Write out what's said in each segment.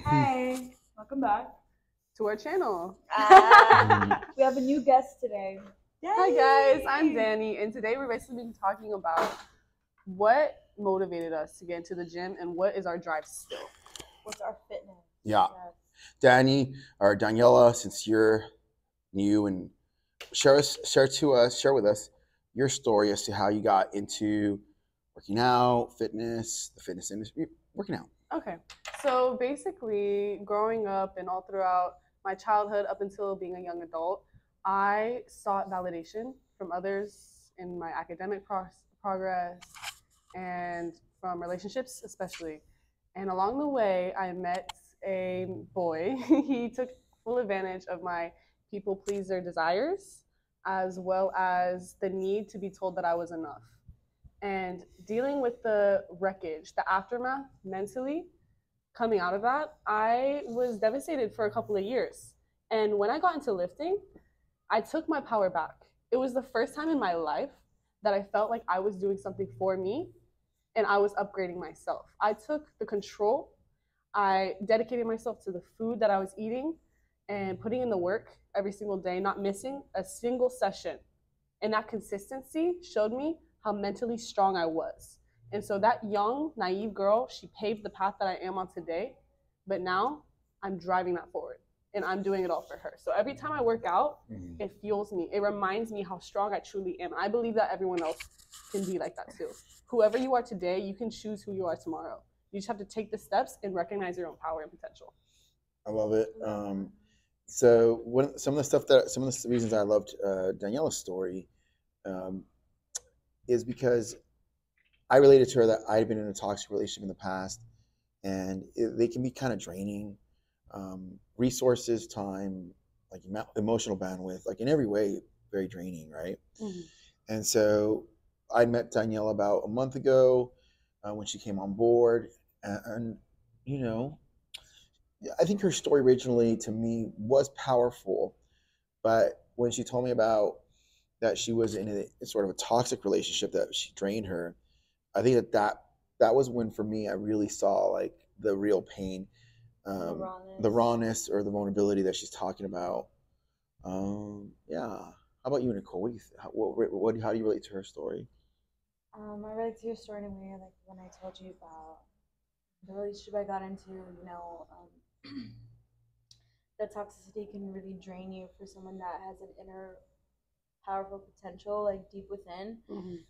Hi, welcome back to our channel. We have a new guest today. Hi guys, I'm Danny, and today we're basically talking about what motivated us to get into the gym and what is our drive still. What's our fitness? Yeah. Danny or Daniela, since you're new, and share with us your story as to how you got into working out, fitness, the fitness industry, working out. Okay, so basically growing up and all throughout my childhood up until being a young adult, I sought validation from others in my academic progress and from relationships especially. And along the way, I met a boy. He took full advantage of my people pleaser desires, as well as the need to be told that I was enough. And dealing with the wreckage, the aftermath mentally, coming out of that, I was devastated for a couple of years. And when I got into lifting, I took my power back. It was the first time in my life that I felt like I was doing something for me and I was upgrading myself. I took the control. I dedicated myself to the food that I was eating and putting in the work every single day, not missing a single session. And that consistency showed me how mentally strong I was. And so that young, naive girl, she paved the path that I am on today. But now I'm driving that forward and I'm doing it all for her. So every time I work out, it fuels me. It reminds me how strong I truly am. I believe that everyone else can be like that too. Whoever you are today, you can choose who you are tomorrow. You just have to take the steps and recognize your own power and potential. I love it. So some of the reasons I loved Daniela's story is because I related to her that I had been in a toxic relationship in the past, and they can be kind of draining. Resources, time, like emotional bandwidth, like in every way, very draining, right? Mm-hmm. And so I met Daniela about a month ago when she came on board, and you know, I think her story originally to me was powerful, but when she told me about that she was in a sort of a toxic relationship that she drained her, I think that was when for me I really saw like the real pain, the rawness or the vulnerability that she's talking about. Yeah. How about you, Nicole? What do you how do you relate to her story? I relate to your story in a way like when I told you about the relationship I got into. The toxicity can really drain you for someone that has an inner powerful potential like deep within.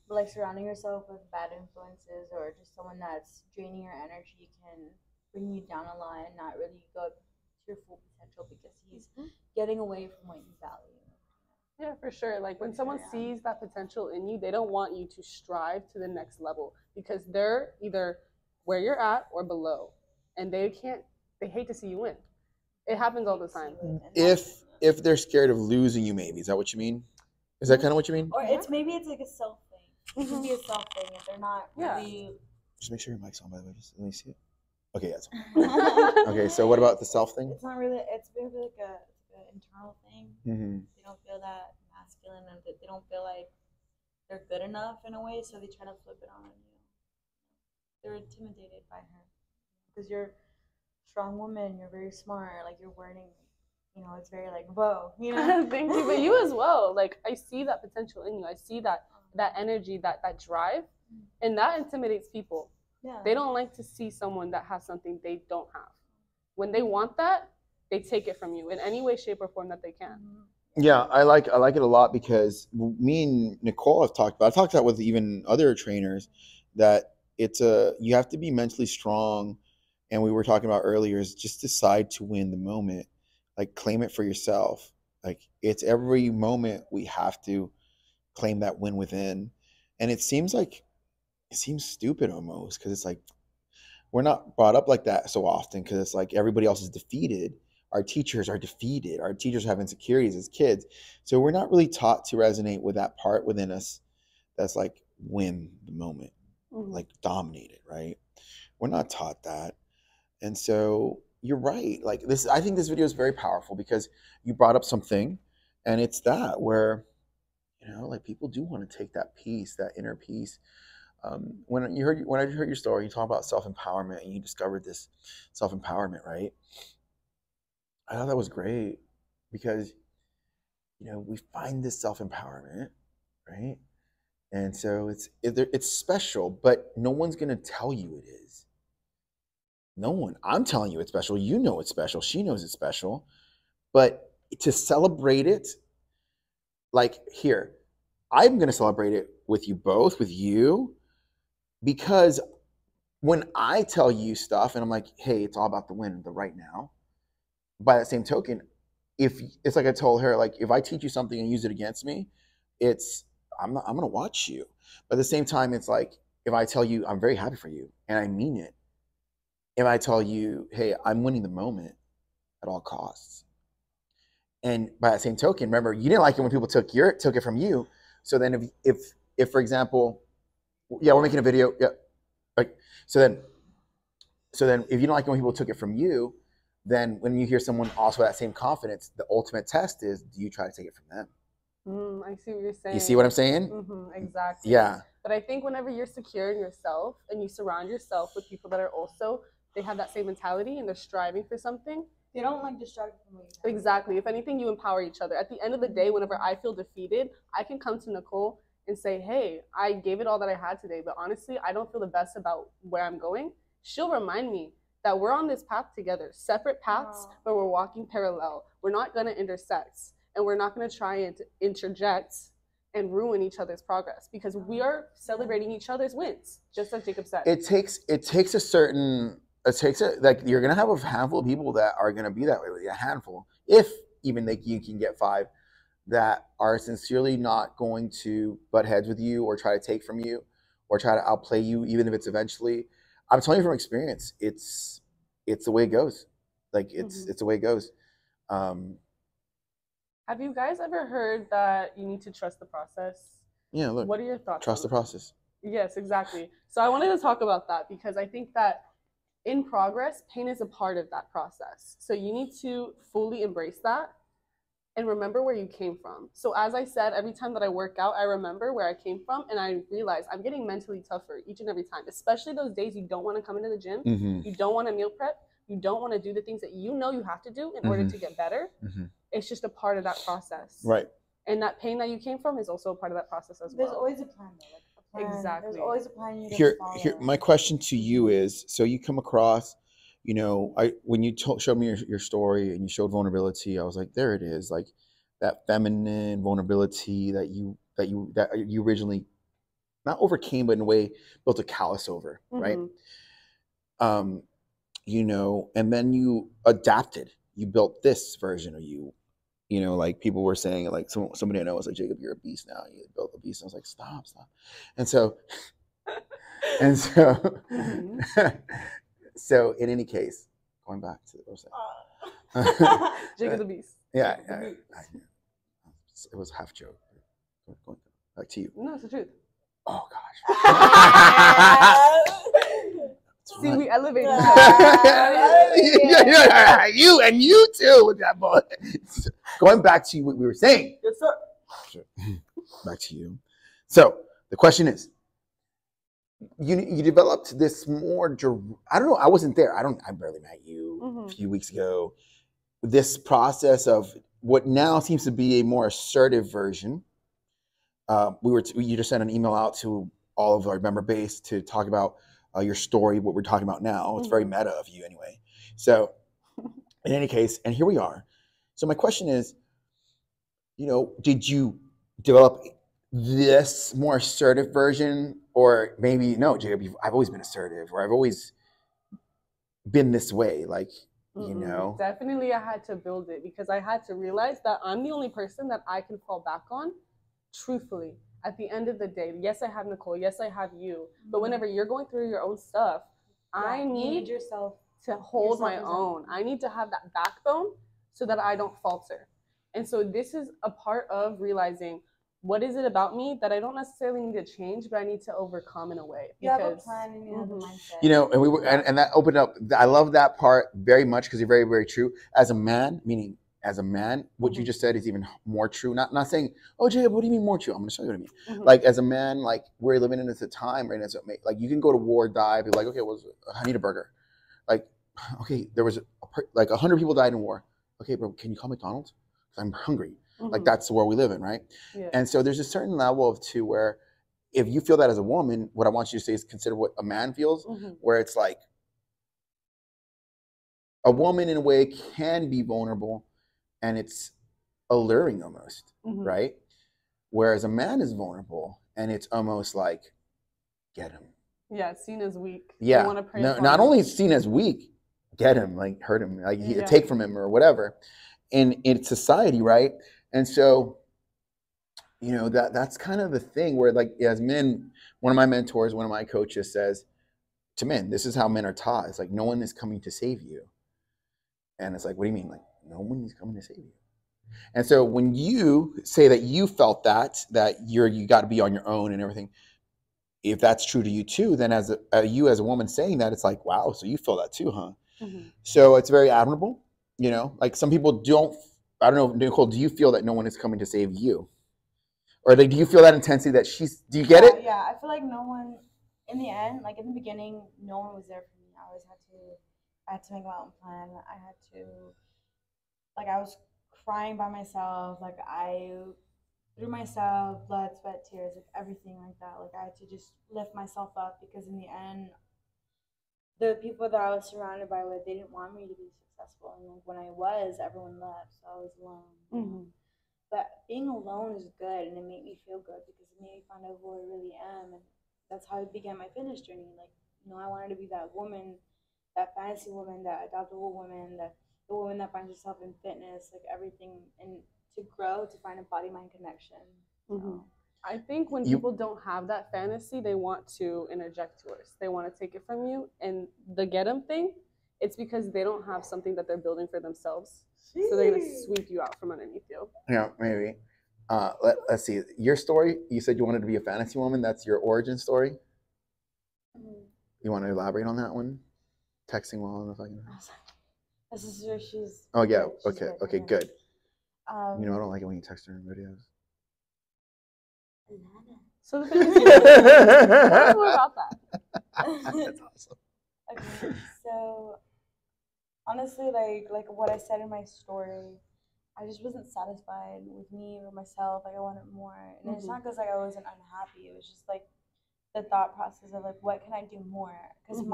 But like surrounding yourself with bad influences or just someone that's draining your energy can bring you down a line and not really go to your full potential because he's getting away from what you value. Yeah, for sure. Like when someone sees that potential in you, they don't want you to strive to the next level because they're either where you're at or below, and they hate to see you win. It happens all the time. If they're scared of losing you, maybe is that what you mean? Is that kind of what you mean? Or maybe it's like a self thing. It can be a self thing if they're not really. Just make sure your mic's on, by the way. Just let me see it. Okay, yes. Okay, so what about the self thing? It's not really. It's maybe like an internal thing. They don't feel that masculine, and they don't feel like they're good enough in a way, so they try to flip it on you. They're intimidated by her because you're a strong woman. You're very smart. Like you're wearing. It's very like, whoa, Thank you, but you as well. Like I see that potential in you. I see that energy, that drive, and that intimidates people. Yeah. They don't like to see someone that has something they don't have. When they want that, they take it from you in any way, shape, or form that they can. Yeah, I like it a lot because me and Nicole have talked about. I've talked about with even other trainers that you have to be mentally strong, and we were talking about earlier is just decide to win the moment. Like claim it for yourself. Like it's every moment we have to claim that win within. And it seems stupid almost because it's like we're not brought up like that so often because it's like everybody else is defeated. Our teachers are defeated. Our teachers have insecurities as kids. So we're not really taught to resonate with that part within us that's like win the moment, like dominate it, right? We're not taught that. And so you're right. Like this, I think this video is very powerful because you brought up something, and it's that where, like people do want to take that peace, that inner peace, when I heard your story, you talk about self-empowerment and you discovered this self-empowerment, right? I thought that was great because, we find this self-empowerment, right? And so it's special, but no one's gonna tell you it is. No one. I'm telling you it's special. You know it's special. She knows it's special. But to celebrate it, like here, I'm gonna celebrate it with you both, with you, because when I tell you stuff and I'm like, hey, it's all about the win, the right now. By that same token, if it's like I told her, like if I teach you something and use it against me, I'm gonna watch you. But at the same time, it's like if I tell you I'm very happy for you and I mean it. If I tell you, hey, I'm winning the moment at all costs. And by that same token, remember, you didn't like it when people took it from you. So then if for example, yeah, we're making a video, yeah. Like so then if you don't like it when people took it from you, then when you hear someone also with that same confidence, the ultimate test is, do you try to take it from them? I see what you're saying. You see what I'm saying? Exactly. Yeah. But I think whenever you're secure in yourself and you surround yourself with people that are also, they have that same mentality and they're striving for something. They don't like distract from what you have. Exactly. If anything, you empower each other. At the end of the day, whenever I feel defeated, I can come to Nicole and say, hey, I gave it all that I had today, but honestly, I don't feel the best about where I'm going. She'll remind me that we're on this path together, separate paths, but we're walking parallel. We're not going to intersect, and we're not going to try and interject and ruin each other's progress because we are celebrating each other's wins, just as Jacob said. It takes like you're gonna have a handful of people that are gonna be that way with you, a handful, if even you can get 5 that are sincerely not going to butt heads with you or try to take from you or try to outplay you, even if it's eventually. I'm telling you from experience, it's the way it goes. Like it's the way it goes. Have you guys ever heard that you need to trust the process? Yeah, look. What are your thoughts? Trust the process. Yes, exactly. So I wanted to talk about that because I think that in progress, pain is a part of that process. So you need to fully embrace that and remember where you came from. So as I said, every time that I work out, I remember where I came from and I realize I'm getting mentally tougher each and every time, especially those days you don't want to come into the gym, you don't want to meal prep, you don't want to do the things that you know you have to do in order to get better. It's just a part of that process. Right. And that pain that you came from is also a part of that process as well. There's always a plan though. Like a plan. Exactly. There's always a plan you Here, follow. my question to you is, so you come across, when you showed me your story and you showed vulnerability, I was like, there it is, like that feminine vulnerability that you originally not overcame, but in a way built a callus over, right? And then you adapted. You built this version of you. Like people were saying, like somebody I know was like, Jacob, you're a beast now. You built a beast. And I was like, stop. And so, so in any case, going back to what I was saying. Jacob the beast. Yeah. It was half joke. Going back to you. No, it's the truth. Oh gosh. See, we elevated. Yeah, you and you too with that boy. Going back to what we were saying. Yes, sir. Sure. Back to you. So the question is, you developed this more. I don't know. I wasn't there. I barely met you a few weeks ago. This process of what now seems to be a more assertive version. You just sent an email out to all of our member base to talk about your story, what we're talking about now. It's very meta of you anyway. So in any case, and here we are. So my question is, did you develop this more assertive version, or maybe no, Jacob, I've always been assertive, or I've always been this way, like, Definitely I had to build it because I had to realize that I'm the only person that I can fall back on, truthfully. At the end of the day, yes, I have Nicole, yes, I have you, but whenever you're going through your own stuff, I need yourself to hold my own. I need to have that backbone so that I don't falter. And so this is a part of realizing, what is it about me that I don't necessarily need to change, but I need to overcome in a way? You have a plan and you have a mindset. And that opened up. I love that part very much because you're very, very true. As a man, meaning as a man, what you just said is even more true. Not saying, oh, Jacob, what do you mean more true? I'm going to show you what I mean. Like, as a man, like, we're living in this time right now. So, like, you can go to war, die, be like, okay, well, I need a burger. Like, okay, there was like 100 people died in war. Okay, bro, can you call McDonald's? Because I'm hungry. Like, that's the world we live in, right? Yeah. And so there's a certain level of too where if you feel that as a woman, what I want you to say is consider what a man feels, where it's like a woman in a way can be vulnerable and it's alluring almost, right? Whereas a man is vulnerable and it's almost like, get him. Yeah, it's seen as weak. Yeah, You want to pray not only seen as weak, get him, like hurt him, like take from him or whatever. In society, right? And so, you know, that's kind of the thing where, like, as men, one of my mentors, one of my coaches says to men, this is how men are taught. It's like, no one is coming to save you. And it's like, what do you mean? Like, no one is coming to save you. And so when you say that you felt that you got to be on your own and everything, if that's true to you too, then as you as a woman saying that, it's like, wow, so you feel that too, huh? So it's very admirable, you know, like some people don't, I don't know, Nicole, do you feel that no one is coming to save you? Or like, do you feel that intensity that do you get it? Yeah, I feel like no one, in the end, like in the beginning, no one was there for me. I always had to make my own plan. I had to, like, I was crying by myself. Like, I threw myself, blood, sweat, tears, like everything like that. Like, I had to just lift myself up because in the end, the people that I was surrounded by, they didn't want me to be successful. And like when I was, everyone left, so I was alone. But being alone is good, and it made me feel good because it made me find out who I really am, and that's how I began my fitness journey. Like, you know, I wanted to be that woman, that fantasy woman, that adoptable woman, the woman that finds herself in fitness, like everything, and to grow, to find a body-mind connection. So. I think when people don't have that fantasy, they want to interject yours. They want to take it from you. And the get them thing, it's because they don't have something that they're building for themselves. So they're going to sweep you out from underneath you. Yeah, maybe. Let's see. Your story, you said you wanted to be a fantasy woman. That's your origin story? You want to elaborate on that one? Texting while on the fucking... My sister, she's... Oh, yeah. She's Okay, good. You know, I Um, don't like it when you text her in videos. So the thing is, tell us more about that. That's awesome. Okay, so honestly, like what I said in my story, I just wasn't satisfied with me or myself. Like I wanted more, and it's not because like I wasn't unhappy. It was just like the thought process of like, what can I do more? Because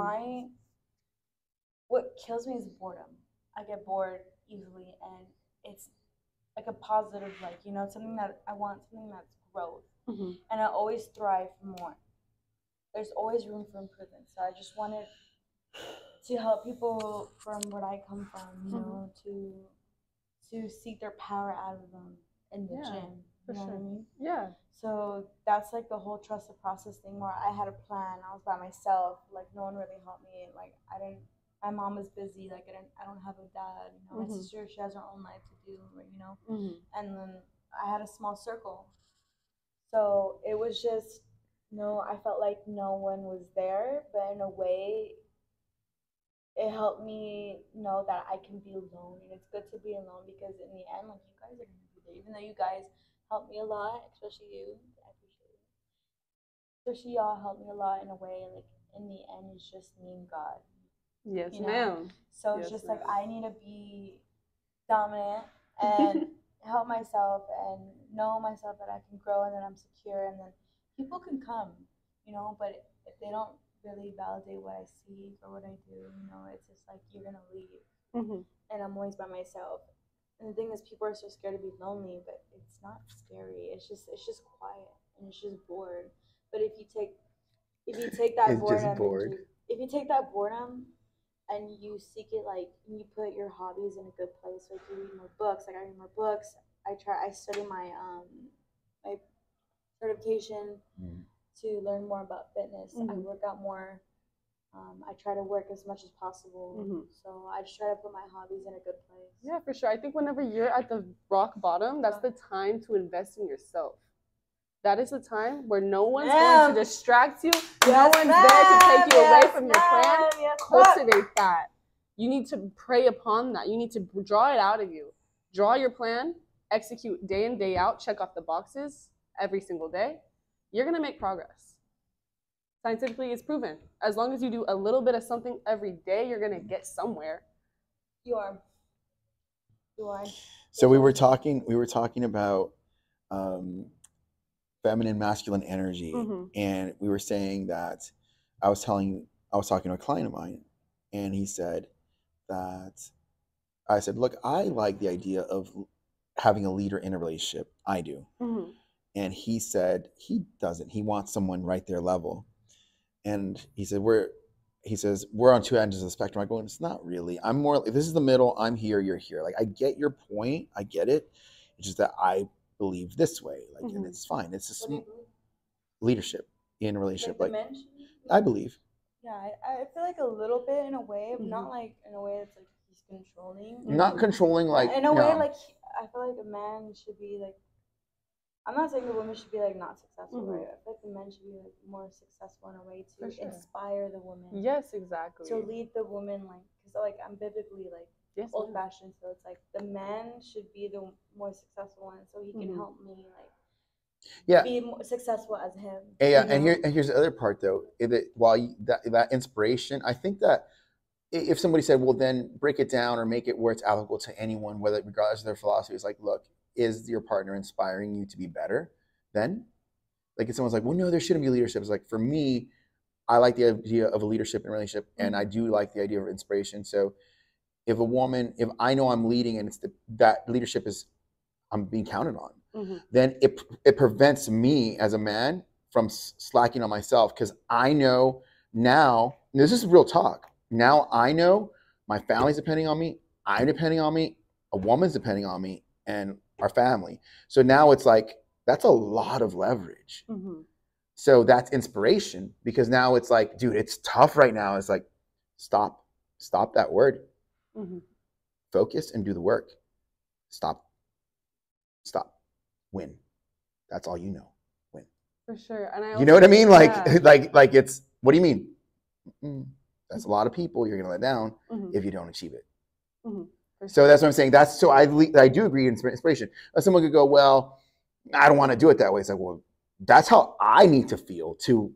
what kills me is boredom. I get bored easily, and it's like a positive, like, you know, something that I want, something that's growth. And I always thrive for more. There's always room for improvement. So I just wanted to help people from where I come from, you know, to seek their power out of them in the gym. You know what I mean? Yeah. So that's like the whole trust the process thing where I had a plan. I was by myself. Like no one really helped me. Like my mom was busy. Like I don't have a dad. You know, my sister, she has her own life to do. You know, and then I had a small circle. So it was just, I felt like no one was there, but in a way, it helped me know that I can be alone. And it's good to be alone because in the end, like, you guys are going to be there. Even though you guys helped me a lot, especially you, I appreciate it. Especially y'all helped me a lot in a way, like, in the end, it's just me and God. Yes, you know? ma'am. So it's just like, I need to be dominant and help myself and know myself that I can grow and that I'm secure, and then people can come, but if they don't really validate what I seek or what I do, it's just like, you're gonna leave. And I'm always by myself. And the thing is, people are so scared to be lonely, but it's not scary. It's just quiet and it's just bored. But if you take that boredom, if you take that boredom and you seek it, like, you put your hobbies in a good place, like you read more books. Like I read more books. I study my my certification to learn more about fitness. I work out more. I try to work as much as possible. So I just try to put my hobbies in a good place. Yeah, for sure. I think whenever you're at the rock bottom, that's the time to invest in yourself. That is the time where no one's going to distract you. No one's there to take you away from your plan. Cultivate that. You need to prey upon that. You need to draw it out of you. draw your plan, execute day in, day out, check off the boxes every single day, you're going to make progress. Scientifically, it's proven. As long as you do a little bit of something every day, you're going to get somewhere. You are. So we were talking about feminine, masculine energy, and we were saying that I was talking to a client of mine, and he said that I said, look, I like the idea of having a leader in a relationship. I do. And he said he doesn't. He wants someone right there level. And he said, we're on two ends of the spectrum. I go, it's not really. I'm more like, this is the middle. I'm here. You're here. Like, I get your point. I get it. It's just that I believe this way. Like, and it's fine. It's just leadership in a relationship. Like I believe. Yeah, I feel like a little bit in a way, but not like in a way that's like he's controlling. Not controlling, like in a way, like I feel like a man should be like. I'm not saying the women should be like not successful, right? I feel like the men should be like more successful in a way to inspire the woman. Yes, exactly. To lead the woman, like, because like I'm biblically like old fashioned, so it's like the man should be the more successful one, so he can help me like be more successful as him. Yeah, and here's the other part though. That inspiration, I think that if somebody said, well, then break it down or make it where it's applicable to anyone, whether regardless of their philosophy, it's like, look, is your partner inspiring you to be better? Then, like, if someone's like, well, no, there shouldn't be leadership. It's like, for me, I like the idea of a leadership in a relationship, and I do like the idea of inspiration. So, if I know I'm leading and that leadership is, I'm being counted on, then it prevents me as a man from slacking on myself, because I know now, this is real talk. Now I know my family's depending on me, I'm depending on me, a woman's depending on me, and our family. So now it's like, that's a lot of leverage. So that's inspiration, because now it's like, dude, it's tough right now. It's like, stop that word. Focus and do the work. Stop. Win. That's all you know. Win. For sure. And you know what I mean? Like it's, what do you mean? That's a lot of people you're going to let down if you don't achieve it. So that's what I'm saying. So I do agree in inspiration. Someone could go, well, I don't want to do it that way. It's like, well, that's how I need to feel to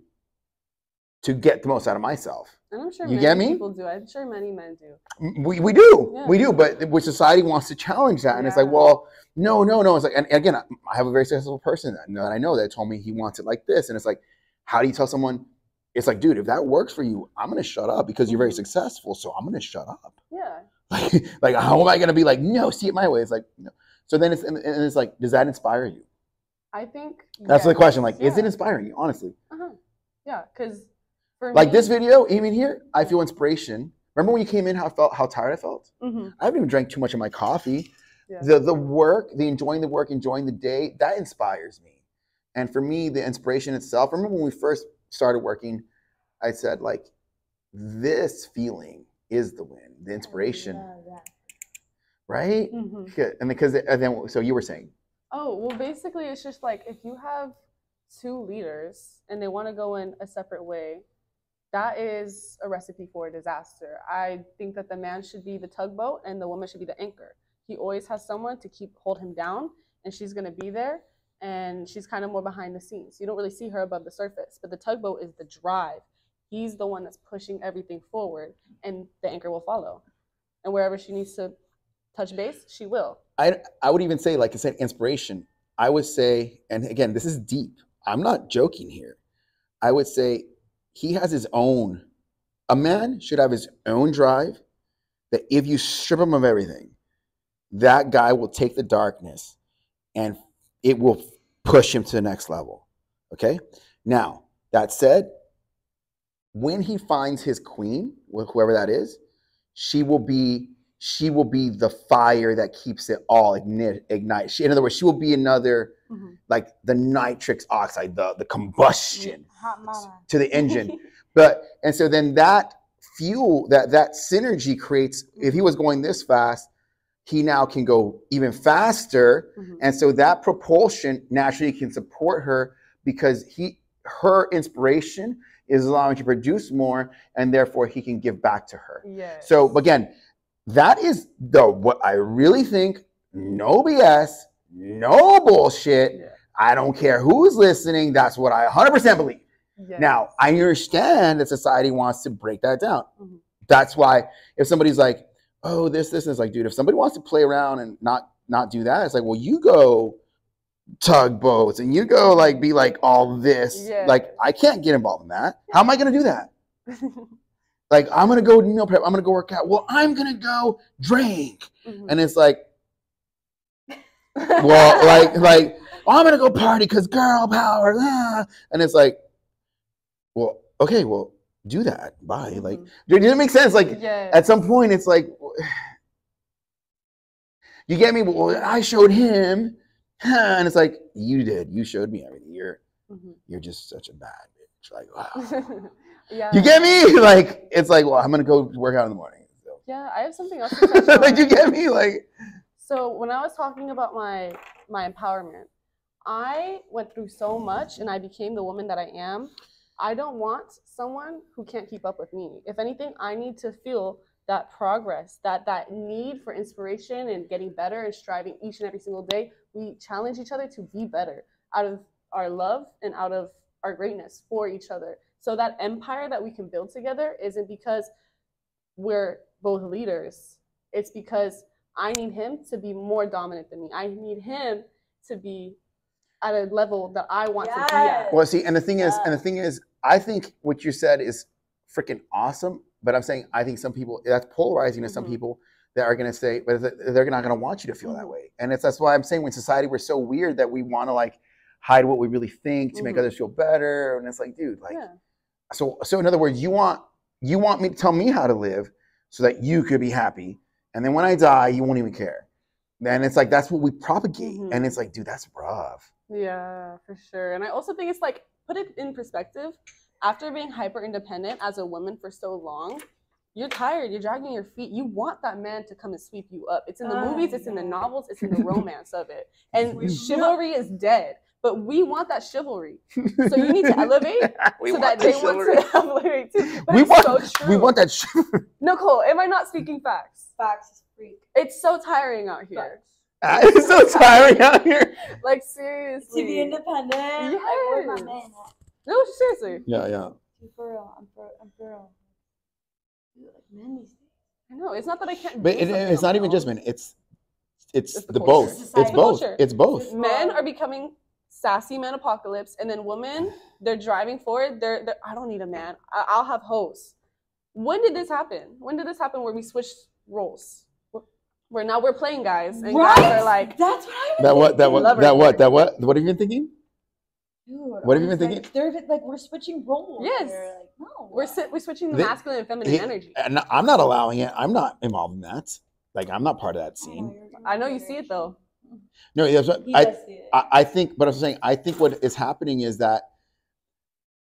get the most out of myself. And I'm sure many people do. I'm sure many men do. We do. Yeah. We do. But society wants to challenge that. And it's like, well, no. It's like, and again, I have a very successful person that I know that told me he wants it like this. And it's like, how do you tell someone? It's like, dude, if that works for you, I'm going to shut up because you're very successful. So I'm going to shut up. Yeah. Like, how am I going to be like, no, see it my way? It's like, no. So then it's like, does that inspire you? I think that's the question. Like, is it inspiring you, honestly? Yeah, because for like this video, even here, I feel inspiration. Remember when you came in, how tired I felt? I haven't even drank too much of my coffee. Yeah. The work, enjoying the work, enjoying the day, that inspires me. And for me, the inspiration itself. Remember when we first started working, I said, like, this feeling is the win, the inspiration, right? And then so you were saying. Oh, well, basically, it's just like, if you have two leaders and they want to go in a separate way, that is a recipe for a disaster. I think that the man should be the tugboat and the woman should be the anchor. He always has someone to hold him down, and she's going to be there, and she's kind of more behind the scenes. You don't really see her above the surface, but the tugboat is the drive. He's the one that's pushing everything forward, and the anchor will follow. And wherever she needs to touch base, she will. I would even say, like I said, inspiration. I would say, and again, this is deep. I'm not joking here. I would say he has his own. A man should have his own drive, that if you strip him of everything, that guy will take the darkness and it will push him to the next level. Okay? Now, that said, when he finds his queen, whoever that is, she will be the fire that keeps it all ignite. In other words, she will be another, like the nitrous oxide, the combustion to the engine. And so then that fuel, that synergy creates, if he was going this fast, he now can go even faster. And so that propulsion naturally can support her, because her inspiration is allowing to produce more, and therefore he can give back to her. Yes. So again, that is what I really think no BS, no bullshit. Yeah. I don't care who's listening. That's what I 100% believe. Yes. Now, I understand that society wants to break that down. Mhm. That's why if somebody's like, oh, this, it's like, dude, if somebody wants to play around and not do that, it's like, well, you go tugboats and you go like be like all this. Yeah. Like, I can't get involved in that. How am I going to do that? Like, I'm going to go meal prep. I'm going to go work out. Well, I'm going to go drink. Mhm. And it's like, well, like, oh, I'm going to go party because girl power. Ah. And it's like, well, okay, well, do that. Bye. Mhm. Like, does it make sense? Like, Yes. at some point, it's like, you get me? Well, I showed him. And it's like, you did. You showed me everything. Mhm. You're just such a bad bitch. Like, wow. Yeah. You get me? Like, it's like, well, I'm going to go work out in the morning. So. Yeah, I have something else to touch on. Like, you get me? Like, So when I was talking about my empowerment, I went through so much and I became the woman that I am. I don't want someone who can't keep up with me. If anything, I need to feel that progress, that need for inspiration and getting better and striving each and every single day. We challenge each other to be better out of our love and out of our greatness for each other. So that empire that we can build together isn't because we're both leaders. It's because I need him to be more dominant than me. I need him to be at a level that I want to be at. well, see, and the thing is, I think what you said is freaking awesome. But I'm saying, I think some people, that's polarizing to some Mhm. people that are going to say, but they're not going to want you to feel that Mhm. way. And that's why I'm saying, when society, we're so weird that we want to like hide what we really think to make Mhm. others feel better. And it's like, dude, like, Yeah. so in other words, you want me to tell me how to live so that you could be happy. And then when I die, you won't even care. And it's like, that's what we propagate. Mhm. And it's like, dude, that's rough. Yeah, for sure. And I also think it's like, put it in perspective. After being hyper independent as a woman for so long, you're tired, you're dragging your feet. You want that man to come and sweep you up. It's in the movies, it's in the novels, it's in the romance of it. And chivalry is dead. But we want that chivalry. So you need to elevate We so want that they the want chivalry. to elevate too. But We it's want, so true. we want that chivalry. Nicole, am I not speaking facts? Facts is freak. It's so tiring out here. It's so tiring out here. Like, seriously. To be independent. Like, where's my Yes. man at? No, seriously. Yeah. Dude, for real. I'm for real. Dude, like men these days. I know. It's not that I can't But do something it's not on even my just own. men. It's It's the the culture. both. It's It's society. both. Culture. It's both. Men are becoming sassy man apocalypse, and then women, they're driving forward. They're I don't need a man. I'll have hosts. When did this happen? When did this happen where we switched roles? Where now we're playing guys, and guys are like, that's what I was That what? That thinking. what? Love That it. what? That what? What have you been thinking? Dude, What have you I been was thinking? like, they're like, we're switching roles. Yes. They're like, no. we're switching the They- masculine and feminine He- energy. And I'm not allowing it. I'm not involved in that. Like, I'm not part of that Oh, scene. you're I know you see it though. No, that's what He I, does see it. I think, but I'm saying, I think what is happening is that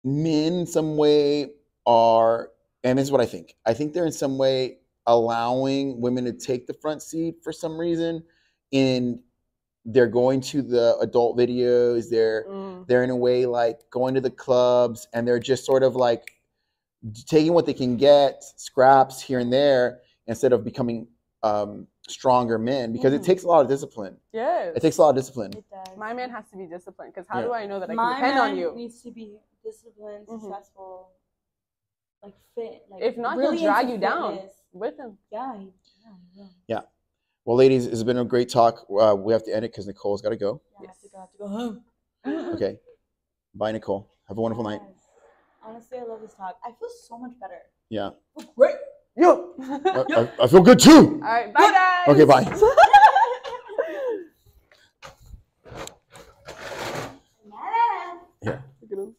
men in some way are, and this is what I think they're in some way allowing women to take the front seat for some reason. And they're going to the adult videos, they're in a way like going to the clubs, and they're just sort of like taking what they can get, scraps here and there, instead of becoming stronger men, because it Mhm. takes a lot of discipline. Yes. It takes a lot of discipline. It does. My man has to be disciplined, because how Yeah. do I know that I My can depend man on you? needs to be disciplined, Mhm. successful, like fit. Like, If not, really he'll drag into you down fitness. with him. Yeah, he will. Well, ladies, it's been a great talk. We have to end it because Nicole's got to go. Yeah, I have to go home. Okay. Bye, Nicole. Have a wonderful night. Yes. Honestly, I love this talk. I feel so much better. Yeah. I feel great. Yeah. All I feel good too. right, bye guys. Okay, bye. Look at him.